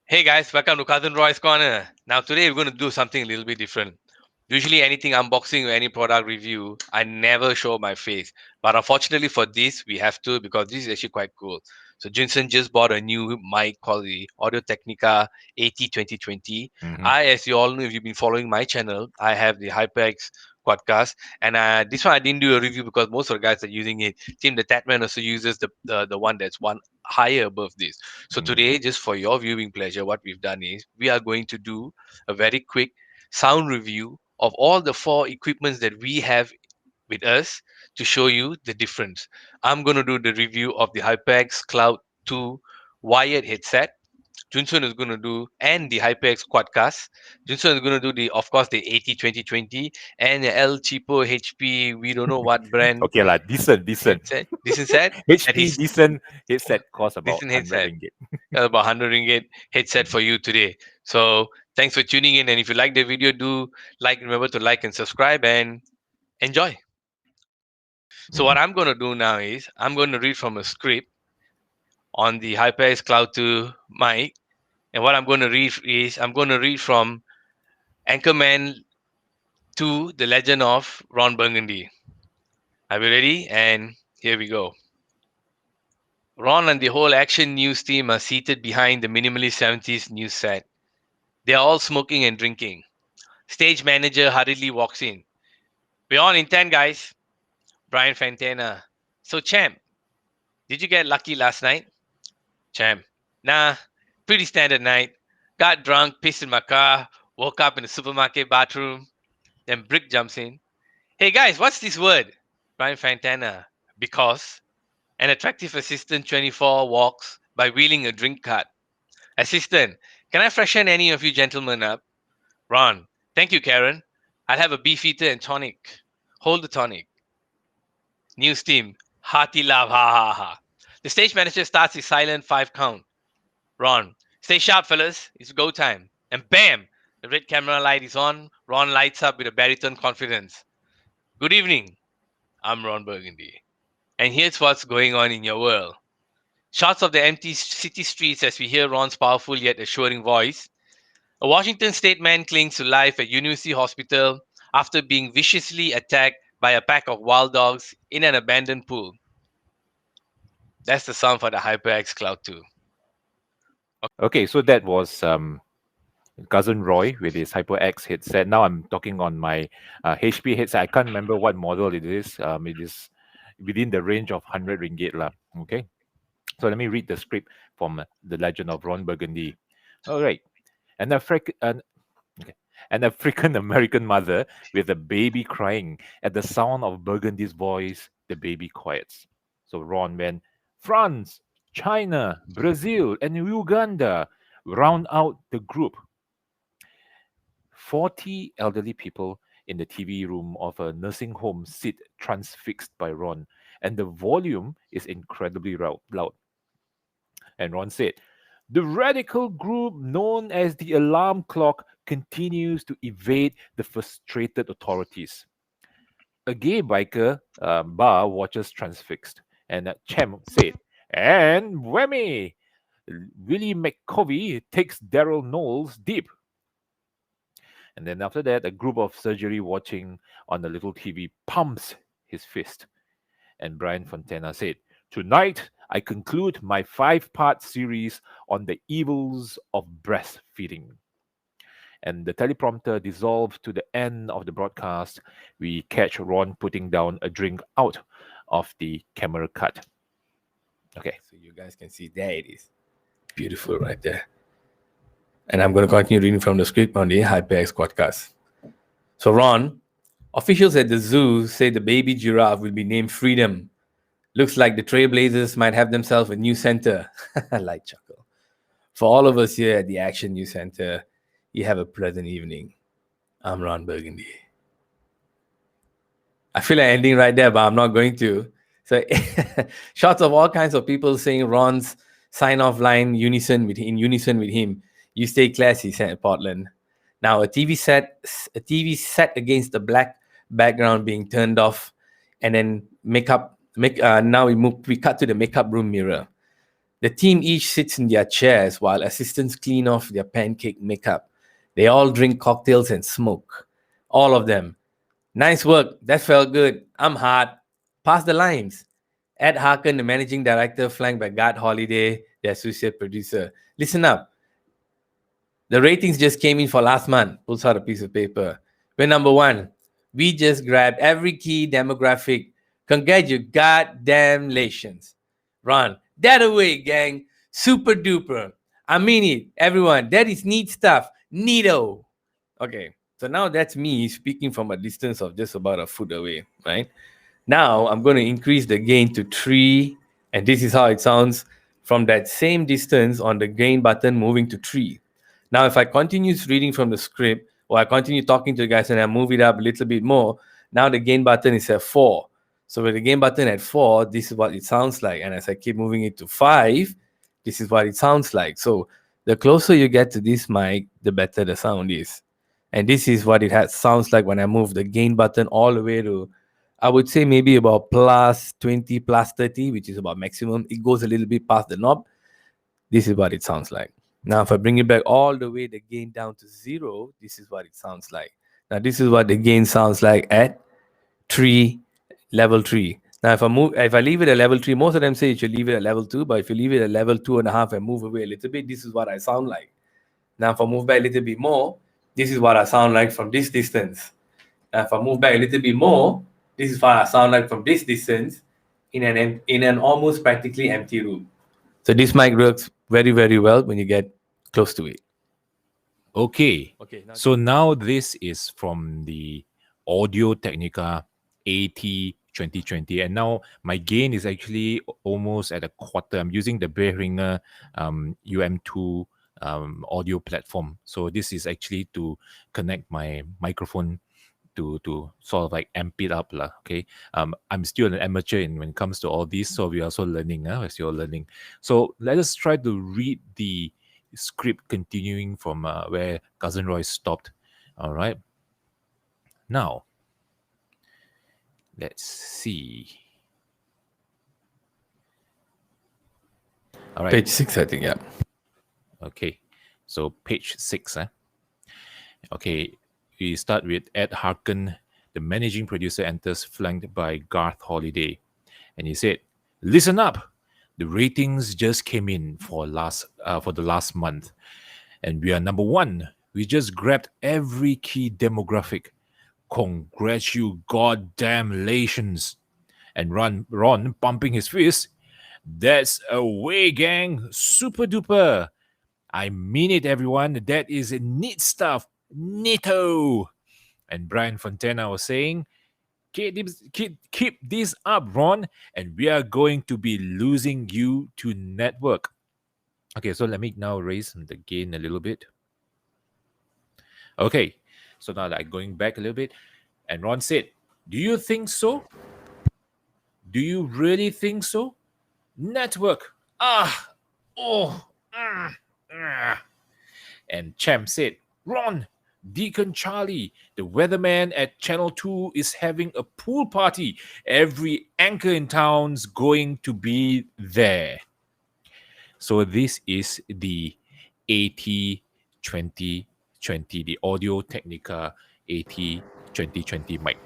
Hey guys, welcome to Cousin Roy's Corner. Now today we're going to do something a little bit different. Usually anything unboxing or any product review, I never show my face. But unfortunately for this, we have to because this is actually quite cool. So Junsern just bought a new mic called the Audio Technica AT2020. Mm-hmm. As you all know, if you've been following my channel, I have the HyperX Quadcast, and this one I didn't do a review because most of the guys are using it. Tim the Tatman also uses the one that's one higher above this. So Mm. today, just for your viewing pleasure, what we've done is we are going to do a very quick sound review of all the four equipments that we have with us to show you the difference. I'm going to do the review of the HyperX Cloud II wired headset. Junson is going to do and the HyperX Quadcast. Junson is going to do the of course the AT2020 and the El Cheapo HP. We don't know what brand Okay, lah. Decent. headset. This is set that HP he's decent headset cost about decent 100 headset. ringgit. About 100 ringgit headset Mhm. for you today. So thanks for tuning in. And if you like the video, do remember to like and subscribe and enjoy. So what Mhm. I'm going to do now is I'm going to read from a script on the HyperX Cloud 2 mic. And what I'm going to read is I'm going to read from Anchorman to The Legend of Ron Burgundy. Are we ready? And here we go. Ron and the whole action news team are seated behind the minimalist 70s news set. They are all smoking and drinking. Stage manager hurriedly walks in. We're on in 10, guys. Brian Fantana. So, champ, did you get lucky last night? Champ. Nah, pretty standard night. Got drunk, pissed in my car, woke up in the supermarket bathroom. Then Brick jumps in. Hey, guys, what's this word? Brian Fantana. Because an attractive assistant 24 walks by wheeling a drink cart. Assistant, can I freshen any of you gentlemen up? Ron. Thank you, Karen. I'll have a beefeater and tonic. Hold the tonic. News team. Hearty laugh. Ha ha ha. The stage manager starts his silent five count. Ron. Stay sharp, fellas. It's go time. And bam! The red camera light is on. Ron lights up with a baritone confidence. Good evening. I'm Ron Burgundy. And here's what's going on in your world. Shots of the empty city streets as we hear Ron's powerful yet assuring voice. A Washington state man clings to life at University Hospital after being viciously attacked by a pack of wild dogs in an abandoned pool. That's the sound for the HyperX Cloud 2. Okay, so that was cousin Roy with his HyperX headset. Now I'm talking on my HP headset. I can't remember what model it is. It is within the range of 100 ringgit lah. Okay, so let me read the script from The Legend of Ron Burgundy. All right, an okay. An African American mother with a baby crying. At the sound of Burgundy's voice, the baby quiets. So Ron went, France, China, Brazil, and Uganda round out the group. 40 elderly people in the TV room of a nursing home sit transfixed by Ron, and the volume is incredibly loud. And Ron said, the radical group known as the Alarm Clock continues to evade the frustrated authorities. A gay biker bar watches transfixed, and Chem said, and whammy! Willie McCovey takes Daryl Knowles deep. And then after that, a group of surgery watching on the little TV pumps his fist. And Brian Fontana said, tonight, I conclude my 5-part series on the evils of breastfeeding. And the teleprompter dissolved to the end of the broadcast. We catch Ron putting down a drink out of the camera cut. Okay. So you guys can see there it is. Beautiful right there. And I'm going to continue reading from the script on the HyperX Quadcast. So Ron, officials at the zoo say the baby giraffe will be named Freedom. Looks like the Trailblazers might have themselves a new center. Light chuckle. For all of us here at the Action News Center, you have a pleasant evening. I'm Ron Burgundy. I feel like ending right there, but I'm not going to. So shots of all kinds of people saying Ron's sign-off line in unison with him. You stay classy, said Portland. Now a TV set against the black background being turned off, and then we cut to the makeup room mirror. The team each sits in their chairs while assistants clean off their pancake makeup. They all drink cocktails and smoke. All of them. Nice work. That felt good. I'm hot. Pass the lines. Ed Harkin, the managing director, flanked by Gart Holiday, the associate producer. Listen up. The ratings just came in for last month. Pulls out a piece of paper. We're number one. We just grabbed every key demographic. Congratulations. Ron, that away, gang. Super duper. I mean it, everyone. That is neat stuff. Neato. Okay, so now that's me speaking from a distance of just about a foot away, right? Now I'm going to increase the gain to 3, and this is how it sounds from that same distance on the gain button moving to 3. Now, if I continue reading from the script, or I continue talking to the guys and I move it up a little bit more, now the gain button is at 4. So with the gain button at 4, this is what it sounds like. And as I keep moving it to 5, this is what it sounds like. So the closer you get to this mic, the better the sound is. And this is what it sounds like when I move the gain button all the way to, I would say maybe about plus 20, plus 30, which is about maximum. It goes a little bit past the knob. This is what it sounds like. Now, if I bring it back all the way, the gain down to 0, this is what it sounds like. Now, this is what the gain sounds like at 3, level 3. Now, if I leave it at level 3, most of them say you should leave it at level 2, but if you leave it at level 2.5 and move away a little bit, this is what I sound like. Now, if I move back a little bit more, this is what I sound like from this distance. Now, if I move back a little bit more, this is what I sound like from this distance in an almost practically empty room. So this mic works very, very well when you get close to it. Okay. So now this is from the Audio Technica AT2020, and now my gain is actually almost at a quarter. I'm using the BEHRINGER UM2 audio platform. So this is actually to connect my microphone to sort of like amp it up lah. Okay, I'm still an amateur when it comes to all this, so we are also learning as you're learning. So let us try to read the script continuing from where Cousin Roy stopped. All right, now let's see. All right, Page 6, I think. Yeah. Okay, so page 6. Okay, we start with Ed Harkin, the managing producer, enters flanked by Garth Holiday. And he said, "Listen up. The ratings just came in for the last month. And we are number one. We just grabbed every key demographic. Congratulations." And Ron pumping his fist. "That's a way, gang. Super duper. I mean it, everyone. That is neat stuff. Neato." And Brian Fontana was saying, keep this up, Ron, and we are going to be losing you to network. Okay, so let me now raise the gain a little bit. Okay, so now like going back a little bit, and Ron said, "Do you think so? Do you really think so? Network. And Champ said, "Ron, Deacon Charlie, the weatherman at Channel 2 is having a pool party. Every anchor in town's going to be there." So this is the AT2020, the Audio Technica AT2020 mic.